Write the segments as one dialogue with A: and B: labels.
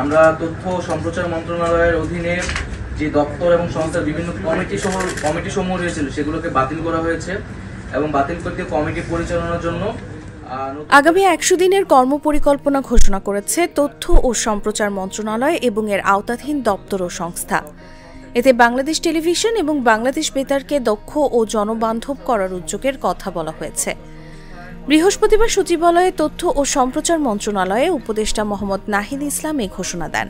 A: আমরা তথ্য ও সম্প্রচার মন্ত্রণালয়ের অধীনে যে দপ্তর এবং সংস্থার বিভিন্ন কমিটি সমূহ রয়েছিল সেগুলোকে বাতিল করা হয়েছে এবং বাতিল করতে কমিটি পরিচালনার জন্য
B: আগামী 100 দিনের কর্মপরিকল্পনা ঘোষণা করেছে তথ্য ও সম্প্রচার মন্ত্রণালয় এবং এর আওতাধীন দপ্তর ও সংস্থা। এতে বাংলাদেশ টেলিভিশন এবং বাংলাদেশ বেতারকে দক্ষ ও জনবান্ধব করার উদ্যোগের কথা বলা হয়েছে। বৃহস্পতিবার সচিবালয়ে তথ্য ও সম্প্রচার মন্ত্রণালয়ে উপদেষ্টা মোহাম্মদ নাহিদ ইসলাম এই ঘোষণা দেন।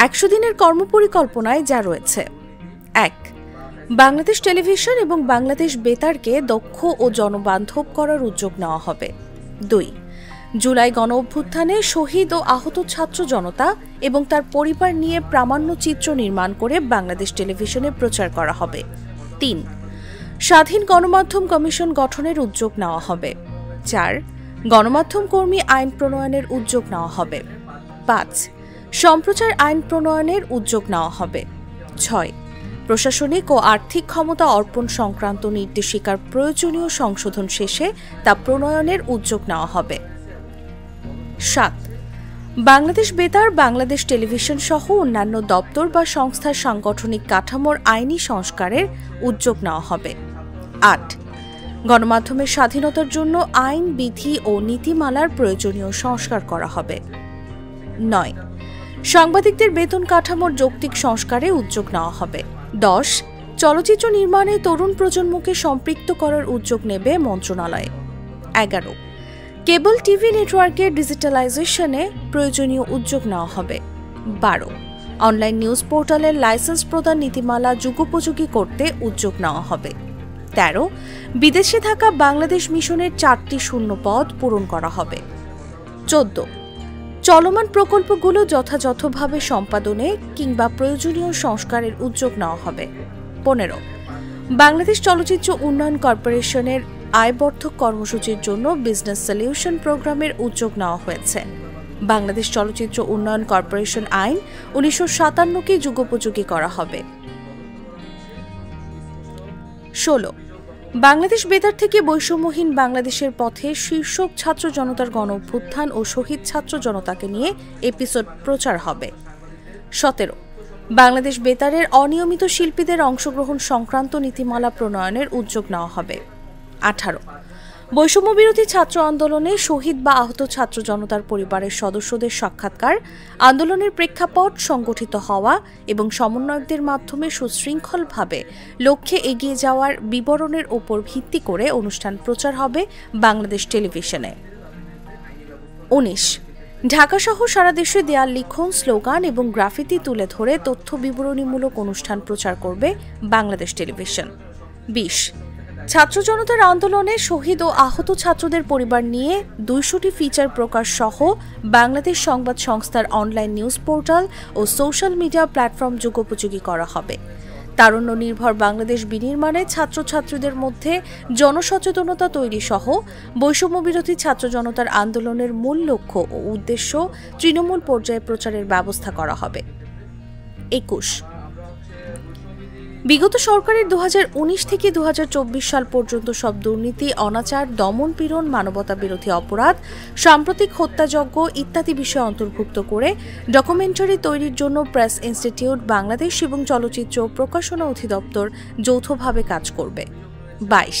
B: 100 দিনের কর্মপরিকল্পনায় যা রয়েছে: 1. বাংলাদেশ টেলিভিশন এবং বাংলাদেশ বেতারকে দক্ষ ও জনবান্ধব করার উদ্যোগ নেওয়া হবে। 2. জুলাই গণঅভ্যুত্থানে শহীদ ও আহত ছাত্র জনতা এবং তার পরিবার নিয়ে প্রামাণ্য চিত্র নির্মাণ করে বাংলাদেশ টেলিভিশনে প্রচার করা হবে। 3. স্বাধীন গণমাধ্যম কমিশন গঠনের উদ্যোগ নেওয়া হবে। 4. গণমাধ্যম কর্মী আইন প্রণয়নের উদ্যোগ নেওয়া হবে। 5. সম্প্রচার আইন প্রণয়নের উদ্যোগ নেওয়া হবে। 6. প্রশাসনিক ও আর্থিক ক্ষমতা অর্পণ সংক্রান্ত নির্দেশিকার প্রয়োজনীয় সংশোধন শেষে তা প্রণয়নের উদ্যোগ নেওয়া হবে। 7. বাংলাদেশ বেতার, বাংলাদেশ টেলিভিশন সহ অন্যান্য দপ্তর বা সংস্থার সাংগঠনিক কাঠামোর আইনি সংস্কারের উদ্যোগ নেওয়া হবে। 8. গণমাধ্যমের স্বাধীনতার জন্য আইন, বিধি ও নীতিমালার প্রয়োজনীয় সংস্কার করা হবে। 9. সাংবাদিকদের বেতন কাঠামোর যৌক্তিক সংস্কারে উদ্যোগ নেওয়া হবে। 10. চলচ্চিত্র নির্মাণে তরুণ প্রজন্মকে সম্পৃক্ত করার উদ্যোগ নেবে মন্ত্রণালয়। 11. কেবল টিভি নেটওয়ার্কের ডিজিটালাইজেশনে প্রয়োজনীয় উদ্যোগ নেওয়া হবে। 12. অনলাইন নিউজ পোর্টালের লাইসেন্স প্রদান নীতিমালা যুগোপযোগী করতে উদ্যোগ নেওয়া হবে। 13. বিদেশে থাকা বাংলাদেশ মিশনের 4টি শূন্য পদ পূরণ করা হবে। 14. চলমান প্রকল্পগুলো যথাযথভাবে সম্পাদনে কিংবা প্রয়োজনীয় সংস্কারের উদ্যোগ নেওয়া হবে। 15. বাংলাদেশ চলচ্চিত্র উন্নয়ন কর্পোরেশনের আয়বর্ধক কর্মসূচির জন্য বিজনেস সলিউশন প্রোগ্রামের উদ্যোগ নেওয়া হয়েছে। বাংলাদেশ চলচ্চিত্র উন্নয়ন কর্পোরেশন আইন 1957কে যুগোপযোগী করা হবে। 16. বাংলাদেশ বেতার থেকে বৈষম্যহীন বাংলাদেশের পথে শীর্ষক ছাত্র জনতার গণঅভ্যুত্থান ও শহীদ ছাত্র জনতাকে নিয়ে এপিসোড প্রচার হবে। 17. বাংলাদেশ বেতারের অনিয়মিত শিল্পীদের অংশগ্রহণ সংক্রান্ত নীতিমালা প্রণয়নের উদ্যোগ নেওয়া হবে। 18. বৈষম্যবিরোধী ছাত্র আন্দোলনে শহীদ বা আহত ছাত্র জনতার পরিবারের সদস্যদের সাক্ষাৎকার, আন্দোলনের প্রেক্ষাপট, সংগঠিত হওয়া এবং সমন্বয়কদের মাধ্যমে সুশৃঙ্খলভাবে লক্ষ্যে এগিয়ে যাওয়ার বিবরণের ওপর ভিত্তি করে অনুষ্ঠান প্রচার হবে বাংলাদেশ টেলিভিশনে। 19. ঢাকাসহ সারা দেশে দেয়াল লিখন, স্লোগান এবং গ্রাফিতি তুলে ধরে তথ্য বিবরণীমূলক অনুষ্ঠান প্রচার করবে বাংলাদেশ টেলিভিশন। 20. ছাত্র জনতার আন্দোলনে শহীদ ও আহত ছাত্রদের পরিবার নিয়ে 200টি ফিচার প্রকাশ সহ বাংলাদেশ সংবাদ সংস্থার অনলাইন নিউজ পোর্টাল ও সোশ্যাল মিডিয়া প্ল্যাটফর্ম যুগোপযোগী করা হবে। তারুণ্য নির্ভর বাংলাদেশ বিনির্মাণে ছাত্রছাত্রীদের মধ্যে জনসচেতনতা তৈরি সহ বৈষম্যবিরোধী ছাত্র জনতার আন্দোলনের মূল লক্ষ্য ও উদ্দেশ্য তৃণমূল পর্যায়ে প্রচারের ব্যবস্থা করা হবে। 21. বিগত সরকারের 2019 থেকে 2024 সাল পর্যন্ত সব দুর্নীতি, অনাচার, দমন পীড়ন, মানবতা বিরোধী অপরাধ, সাম্প্রতিক হত্যাযজ্ঞ ইত্যাদি বিষয় অন্তর্ভুক্ত করে ডকুমেন্টারি তৈরির জন্য প্রেস ইনস্টিটিউট বাংলাদেশ এবং চলচ্চিত্র প্রকাশনা অধিদপ্তর যৌথভাবে কাজ করবে। 22.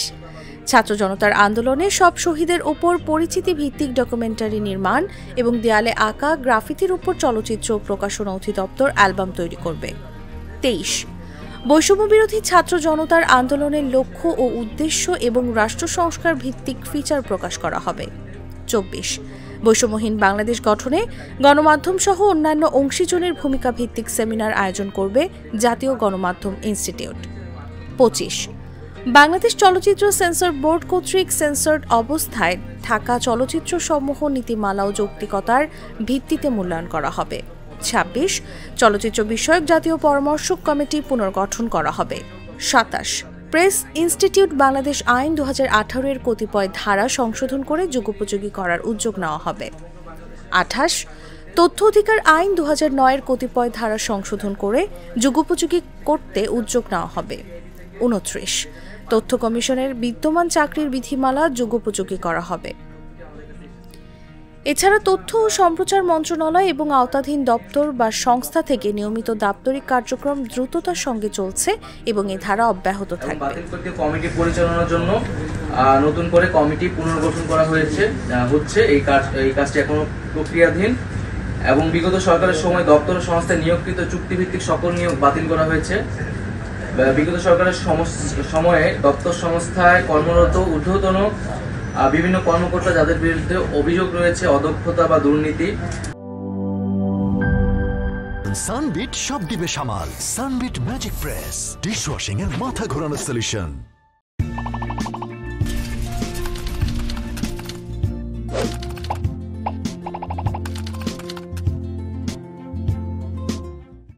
B: ছাত্র জনতার আন্দোলনে সব শহীদের ওপর পরিচিতি ভিত্তিক ডকুমেন্টারি নির্মাণ এবং দেয়ালে আঁকা গ্রাফিতির উপর চলচ্চিত্র প্রকাশনা অধিদপ্তর অ্যালবাম তৈরি করবে। 23. বৈষম্যবিরোধী ছাত্র জনতার আন্দোলনের লক্ষ্য ও উদ্দেশ্য এবং রাষ্ট্র সংস্কার ভিত্তিক ফিচার প্রকাশ করা হবে। 24. বৈষম্যহীন বাংলাদেশ গঠনে গণমাধ্যম সহ অন্যান্য অংশীজনের ভূমিকা ভিত্তিক সেমিনার আয়োজন করবে জাতীয় গণমাধ্যম ইনস্টিটিউট। 25. বাংলাদেশ চলচ্চিত্র সেন্সর বোর্ড কর্তৃক সেন্সর্ড অবস্থায় থাকা চলচ্চিত্র সমূহ নীতিমালা ও যৌক্তিকতার ভিত্তিতে মূল্যায়ন করা হবে। 26. চলচ্চিত্র বিষয়ক জাতীয় পরামর্শক কমিটি পুনর্গঠন করা হবে। 27. প্রেস ইনস্টিটিউট বাংলাদেশ আইন 2018 এর কতিপয় ধারা সংশোধন করে যুগোপযোগী করার উদ্যোগ নেওয়া হবে। 28. তথ্য অধিকার আইন 2009 এর কতিপয় ধারা সংশোধন করে যুগোপযোগী করতে উদ্যোগ নেওয়া হবে। 29. তথ্য কমিশনের বিদ্যমান চাকরির বিধিমালা যুগোপযোগী করা হবে। এছাড়া তথ্য ও সম্প্রচার মন্ত্রণালয় এবং আওতাধীন দপ্তর বা সংস্থা থেকে নিয়মিত দাপ্তরিক কার্যক্রম দ্রুততার সঙ্গে চলছে এবং এই ধারা অব্যাহত থাকবে।
A: বাতিল কমিটি পরিচালনার জন্য নতুন করে কমিটি পুনর্গঠন করা হচ্ছে এই কাজটি এখনো প্রক্রিয়াধীন এবং বিগত সরকারের সময় দপ্তর ও সংস্থায় নিয়োগকৃত চুক্তিভিত্তিক সকল নিয়োগ বাতিল করা হয়েছে। বিগত সরকারের সময়ে দপ্তর সংস্থায় কর্মরত ঊর্ধ্বতন বিভিন্ন কর্মকর্তা যাদের বিরুদ্ধে অভিযোগ রয়েছে অদক্ষতা বা দুর্নীতি।
C: সানবিট সব দিবে সামাল। সানবিট ম্যাজিক প্রেস ডিশওয়াশিং এর মাথা ঘোরানো সলিউশন।